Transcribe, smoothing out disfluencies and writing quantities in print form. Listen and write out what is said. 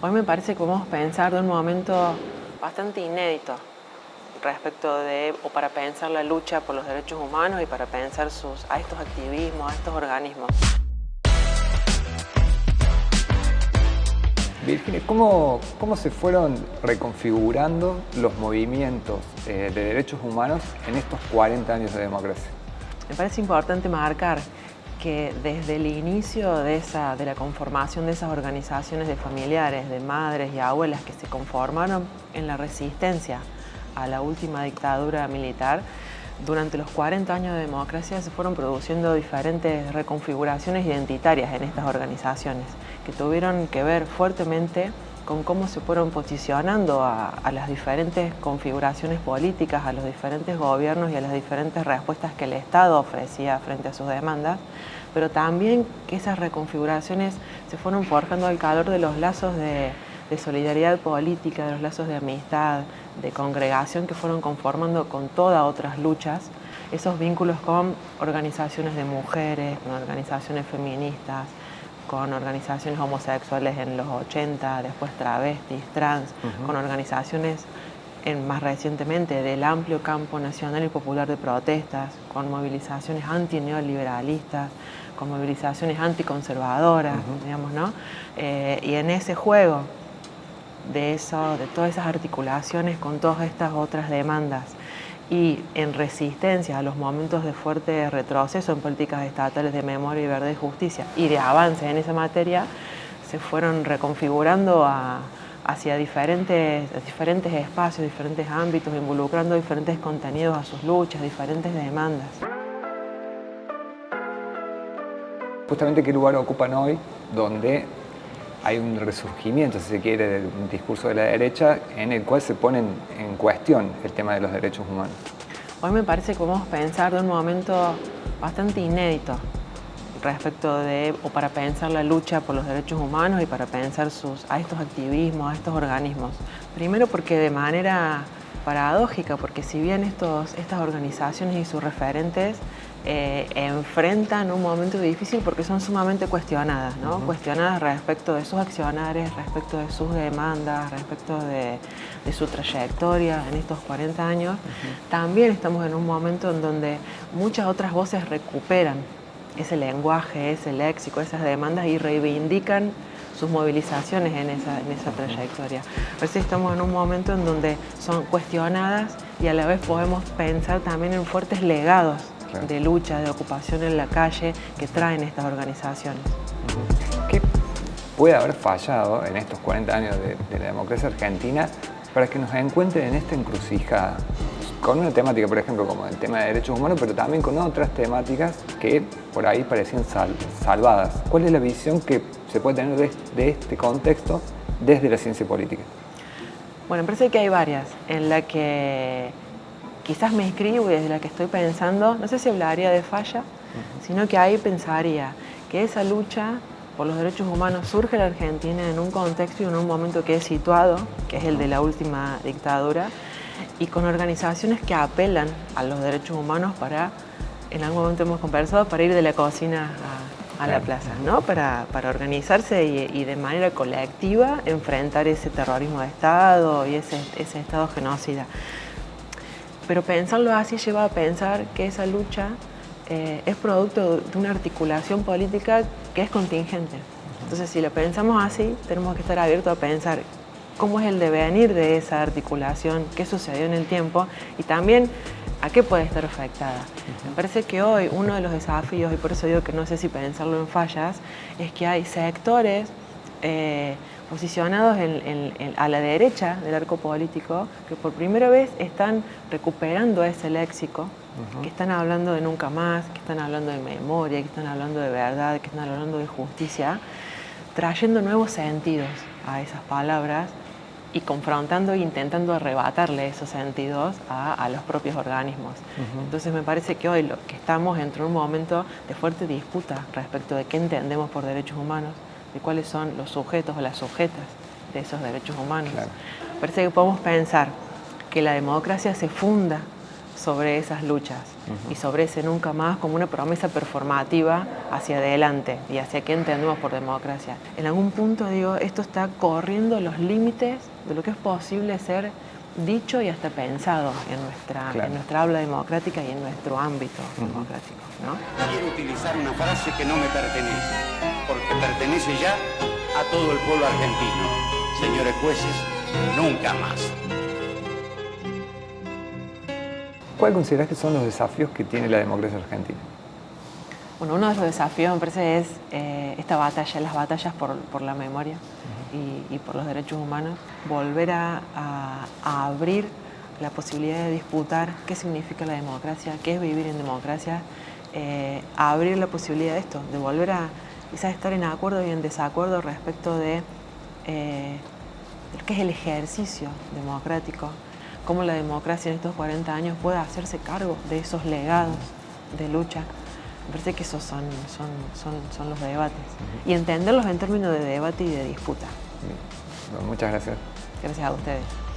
Hoy me parece que podemos pensar de un momento bastante inédito respecto de, o para pensar la lucha por los derechos humanos y para pensar a estos activismos, a estos organismos. Virginia, ¿cómo se fueron reconfigurando los movimientos de derechos humanos en estos 40 años de democracia? Me parece importante marcar que desde el inicio de la conformación de esas organizaciones de familiares, de madres y abuelas que se conformaron en la resistencia a la última dictadura militar, durante los 40 años de democracia se fueron produciendo diferentes reconfiguraciones identitarias en estas organizaciones que tuvieron que ver fuertemente con cómo se fueron posicionando a las diferentes configuraciones políticas, a los diferentes gobiernos y a las diferentes respuestas que el Estado ofrecía frente a sus demandas, pero también que esas reconfiguraciones se fueron forjando al calor de los lazos de solidaridad política, de los lazos de amistad, de congregación que fueron conformando con todas otras luchas, esos vínculos con organizaciones de mujeres, con organizaciones feministas, con organizaciones homosexuales en los 80, después travestis, trans, con organizaciones más recientemente del amplio campo nacional y popular de protestas, con movilizaciones antineoliberalistas, con movilizaciones anticonservadoras, digamos, ¿no? Y en ese juego de todas esas articulaciones con todas estas otras demandas y en resistencia a los momentos de fuerte retroceso en políticas estatales de memoria y verdad y justicia y de avance en esa materia, se fueron reconfigurando hacia diferentes espacios, diferentes ámbitos, involucrando diferentes contenidos a sus luchas, diferentes demandas. Justamente, ¿qué lugar ocupan hoy donde hay un resurgimiento, si se quiere, de un discurso de la derecha en el cual se ponen en cuestión el tema de los derechos humanos? Hoy me parece que podemos pensar de un momento bastante inédito respecto de, o para pensar la lucha por los derechos humanos y para pensar a estos activismos, a estos organismos. Primero porque de manera paradójica, porque si bien estas organizaciones y sus referentes enfrentan un momento difícil porque son sumamente cuestionadas, ¿no? Cuestionadas respecto de sus accionarios, respecto de sus demandas, respecto de su trayectoria en estos 40 años. También estamos en un momento en donde muchas otras voces recuperan ese lenguaje, ese léxico, esas demandas y reivindican sus movilizaciones en esa trayectoria. A veces estamos en un momento en donde son cuestionadas y a la vez podemos pensar también en fuertes legados de lucha, de ocupación en la calle que traen estas organizaciones. ¿Qué puede haber fallado en estos 40 años de la democracia argentina para que nos encuentren en esta encrucijada? Con una temática, por ejemplo, como el tema de derechos humanos, pero también con otras temáticas que por ahí parecían salvadas. ¿Cuál es la visión que se puede tener de este contexto desde la ciencia política? Bueno, me parece que hay varias en la que quizás me inscribo y desde la que estoy pensando, no sé si hablaría de falla, sino que ahí pensaría que esa lucha por los derechos humanos surge en la Argentina en un contexto y en un momento que es situado, que es el de la última dictadura, y con organizaciones que apelan a los derechos humanos para, en algún momento hemos conversado, para ir de la cocina a la plaza, ¿no? Para organizarse y de manera colectiva enfrentar ese terrorismo de Estado y ese Estado genocida. Pero pensarlo así lleva a pensar que esa lucha es producto de una articulación política que es contingente. Entonces, si lo pensamos así, tenemos que estar abiertos a pensar cómo es el devenir de esa articulación, qué sucedió en el tiempo y también a qué puede estar afectada. Me parece que hoy uno de los desafíos, y por eso digo que no sé si pensarlo en fallas, es que hay sectores posicionados a la derecha del arco político que por primera vez están recuperando ese léxico, que están hablando de nunca más, que están hablando de memoria, que están hablando de verdad, que están hablando de justicia, trayendo nuevos sentidos a esas palabras y confrontando e intentando arrebatarle esos sentidos a los propios organismos. Entonces me parece que hoy que estamos entre un momento de fuerte disputa respecto de qué entendemos por derechos humanos, de cuáles son los sujetos o las sujetas de esos derechos humanos. Claro. Parece que podemos pensar que la democracia se funda sobre esas luchas y sobre ese nunca más como una promesa performativa hacia adelante y hacia qué entendemos por democracia. En algún punto, digo, esto está corriendo los límites de lo que es posible ser dicho y hasta pensado en nuestra habla democrática y en nuestro ámbito democrático, ¿no? Quiero utilizar una frase que no me pertenece, porque pertenece ya a todo el pueblo argentino. Señores jueces, nunca más. ¿Cuál considerás que son los desafíos que tiene la democracia argentina? Bueno, uno de los desafíos, me parece, es esta batalla, las batallas por la memoria y por los derechos humanos. Volver a abrir la posibilidad de disputar qué significa la democracia, qué es vivir en democracia, abrir la posibilidad de esto, de volver a quizás estar en acuerdo y en desacuerdo respecto de lo que es el ejercicio democrático, cómo la democracia en estos 40 años puede hacerse cargo de esos legados de lucha. Me parece que esos son los debates. Y entenderlos en términos de debate y de disputa. Bien. Bueno, muchas gracias. Gracias a ustedes.